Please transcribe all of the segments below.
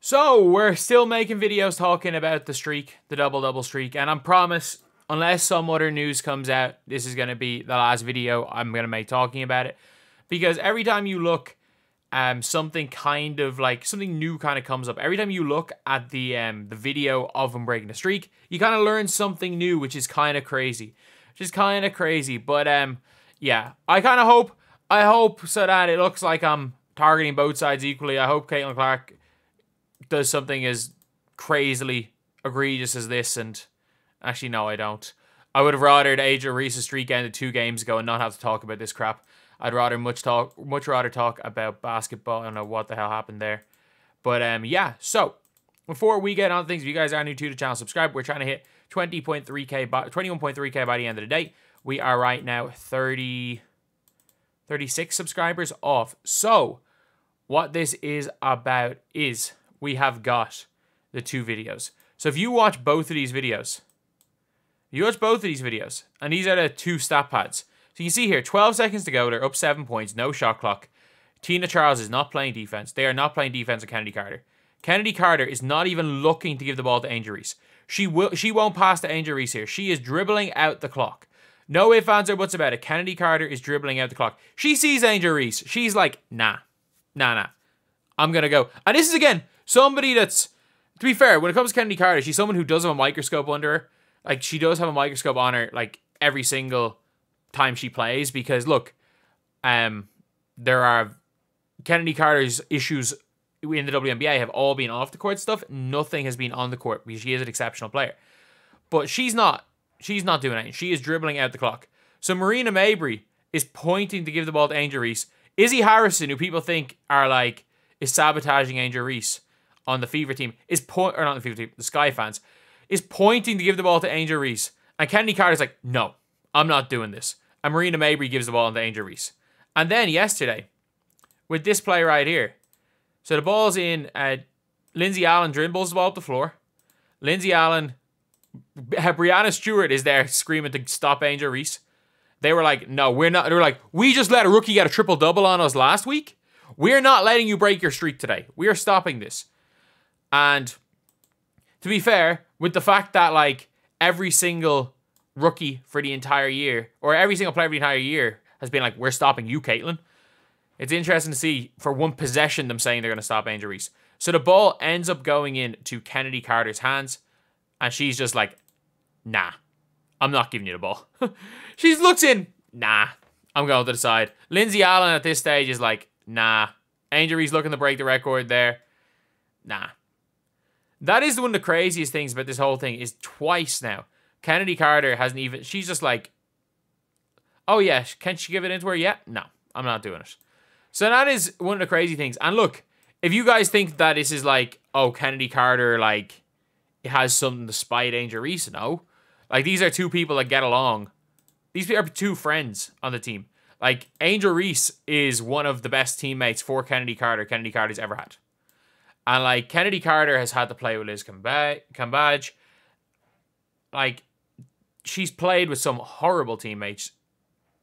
So, we're still making videos talking about the streak, the double-double streak, and I promise, unless some other news comes out, this is going to be the last video I'm going to make talking about it. Because every time you look, something new kind of comes up. Every time you look at the video of him breaking the streak, you kind of learn something new, which is kind of crazy. But, yeah, I hope so that it looks like I'm targeting both sides equally. I hope Caitlin Clark does something as crazily egregious as this, and actually no, I don't. I would have rather AJ Reese's streak ended 2 games ago and not have to talk about this crap. I'd rather much rather talk about basketball. I don't know what the hell happened there. But yeah, so before we get on to things, if you guys are new to the channel, subscribe. We're trying to hit 21.3k by the end of the day. We are right now 36 subscribers off. So what this is about is we have got the 2 videos. So if you watch both of these videos, and these are the 2 stat pads. So you can see here, 12 seconds to go, they're up 7 points, no shot clock. Tina Charles is not playing defense. They are not playing defense with Chennedy Carter. Chennedy Carter is not even looking to give the ball to Angel Reese. She won't pass to Angel Reese here. She is dribbling out the clock. No ifs, ands, or buts about it. Chennedy Carter is dribbling out the clock. She sees Angel Reese. She's like, nah. I'm going to go. And this is, again, somebody that's, to be fair, when it comes to Chennedy Carter, she's someone who does have a microscope under her. Like, she does have a microscope on her, like, every single time she plays. Because, look, there are Chennedy Carter's issues in the WNBA have all been off the court stuff. Nothing has been on the court because she is an exceptional player. But she's not doing anything. She is dribbling out the clock. So Breanna Mabry is pointing to give the ball to Angel Reese. Izzy Harrison, who people think are like, is sabotaging Angel Reese on the Fever team, not the Fever team, the Sky fans, is pointing to give the ball to Angel Reese. And Chennedy Carter's like, no, I'm not doing this. And Breanna Mabry gives the ball to Angel Reese. And then yesterday, with this play right here, so the ball's in, Lindsay Allen dribbles the ball up the floor. Lindsay Allen, Breanna Steward is there screaming to stop Angel Reese. They were like, no, we're not. They were like, we just let a rookie get a triple-double on us last week. We're not letting you break your streak today. We are stopping this. And to be fair, with the fact that, like, every single rookie for the entire year, or every single player for the entire year, has been like, we're stopping you, Caitlin. It's interesting to see, for one possession, them saying they're going to stop Angel Reese. So the ball ends up going into Chennedy Carter's hands, and she's just like, nah, I'm not giving you the ball. She looks in, nah, I'm going to the side. Lindsay Allen at this stage is like, nah. Angel Reese looking to break the record there. Nah. That is one of the craziest things about this whole thing, is twice now, Chennedy Carter hasn't even, she's just like, oh yeah, can she give it into her yet? No, I'm not doing it. So that is one of the crazy things. And look, if you guys think that this is like, oh, Chennedy Carter, like, it has something to spite Angel Reese, no. Like, these are 2 people that get along. These are 2 friends on the team. Like, Angel Reese is one of the best teammates for Chennedy Carter's ever had. And, like, Chennedy Carter has had to play with Liz Cambage. Like, she's played with some horrible teammates.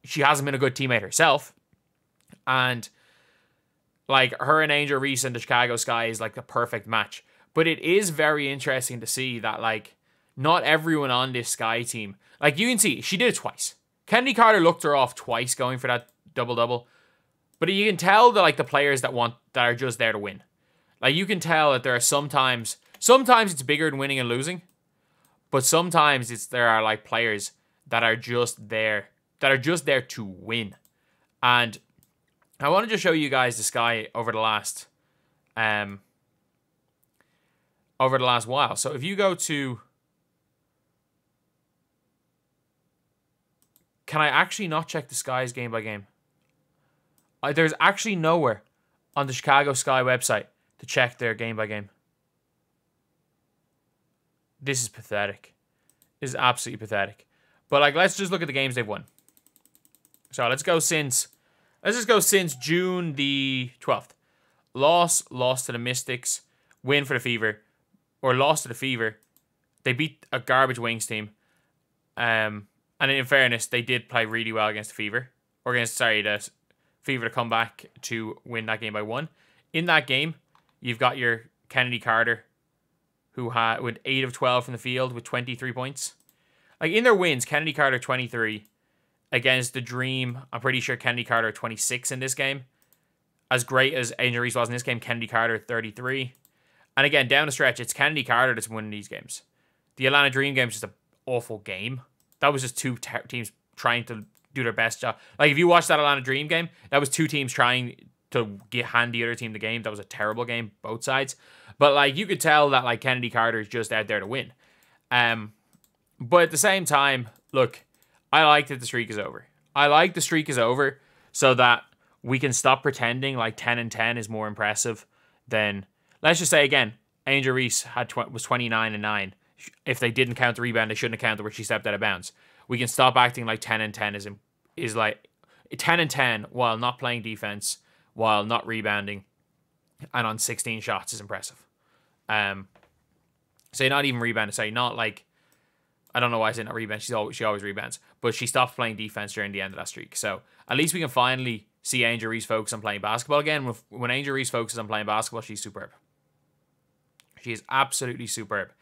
She hasn't been a good teammate herself. And, like, her and Angel Reese and the Chicago Sky is, like, the perfect match. But it is very interesting to see that, like, not everyone on this Sky team, like, you can see, she did it twice. Chennedy Carter looked her off twice going for that double-double. But you can tell that, like, the players that are just there to win. Like, you can tell that there are sometimes it's bigger than winning and losing. But sometimes there are, like, players that are just there to win. And I wanted to show you guys the Sky over the last while. So if you go to, can I actually not check the Sky's game by game? There's actually nowhere on the Chicago Sky website to check their game by game. This is pathetic. This is absolutely pathetic. But, like, let's just look at the games they've won. So let's just go since June the 12th. Loss to the Mystics, win for the Fever, or loss to the Fever. They beat a garbage Wings team. And in fairness, they did play really well against the Fever. Or against, sorry, the Fever to come back to win that game by 1. In that game, you've got your Chennedy Carter, who had with 8 of 12 from the field with 23 points. Like in their wins, Chennedy Carter 23 against the Dream. I'm pretty sure Chennedy Carter 26 in this game. As great as Angel Reese was in this game, Chennedy Carter 33. And again, down the stretch, it's Chennedy Carter that's winning these games. The Atlanta Dream game is just an awful game. That was just two teams trying to do their best job. Like, if you watch that Atlanta Dream game, that was two teams trying to hand the other team the game. That was a terrible game, both sides. But, like, you could tell that, like, Chennedy Carter is just out there to win. But at the same time, look, I like that the streak is over. I like the streak is over so that we can stop pretending like 10-10 is more impressive than... Let's just say, again, Angel Reese was 29-9. If they didn't count the rebound, they shouldn't have counted where she stepped out of bounds. We can stop acting like 10-10 is like 10-10 while not playing defense, while not rebounding, and on 16 shots is impressive. Say not even rebounding. Say not like, I don't know why I said not rebound. She always rebounds, but she stopped playing defense during the end of that streak. So at least we can finally see Angel Reese focus on playing basketball again. When Angel Reese focuses on playing basketball, she's superb. She is absolutely superb.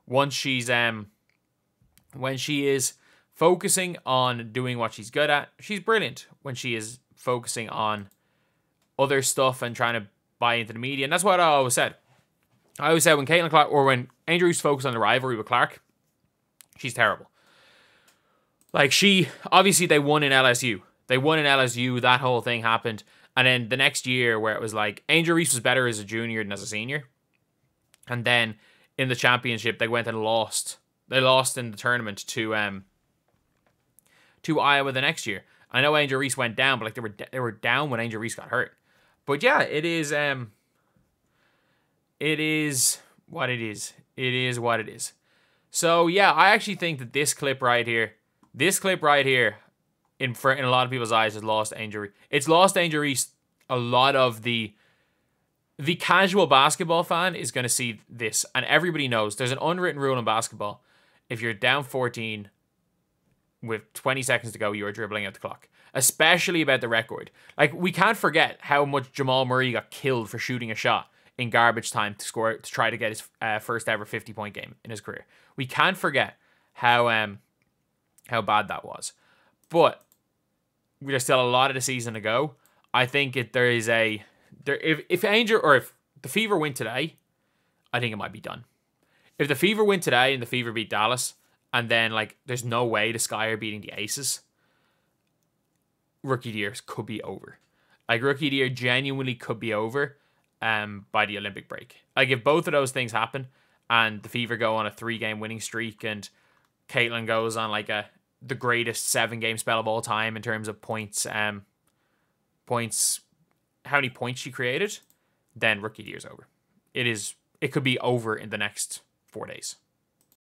Once she's when she is focusing on doing what she's good at, she's brilliant. When she is focusing on other stuff and trying to buy into the media, and that's what I always said. I always said when Caitlin Clark, or when Angel Reese focused on the rivalry with Clark, she's terrible. Like, obviously they won in LSU. They won in LSU, that whole thing happened. And then the next year where it was like, Angel Reese was better as a junior than as a senior. And then in the championship, they went and lost. They lost in the tournament to Iowa the next year. I know Angel Reese went down, but like they were down when Angel Reese got hurt. But yeah, it is what it is. It is what it is. So yeah, I actually think that this clip right here, in a lot of people's eyes, has lost Angel Reese. It's lost Angel Reese. A lot of the casual basketball fan is going to see this, and everybody knows there's an unwritten rule in basketball. If you're down 14 with 20 seconds to go, you are dribbling out the clock. Especially about the record. Like, we can't forget how much Jamal Murray got killed for shooting a shot in garbage time to try to get his first ever 50-point game in his career. We can't forget how bad that was. But there's still a lot of the season to go. I think if the Fever win today, I think it might be done. If the Fever win today and the Fever beat Dallas, and then like there's no way the Sky are beating the Aces, rookie of the year could be over. Like, rookie of the year genuinely could be over by the Olympic break. Like, if both of those things happen and the Fever go on a 3-game winning streak and Caitlin goes on like the greatest 7-game spell of all time in terms of points, how many points she created, then rookie of the year's over. It could be over in the next 4 days.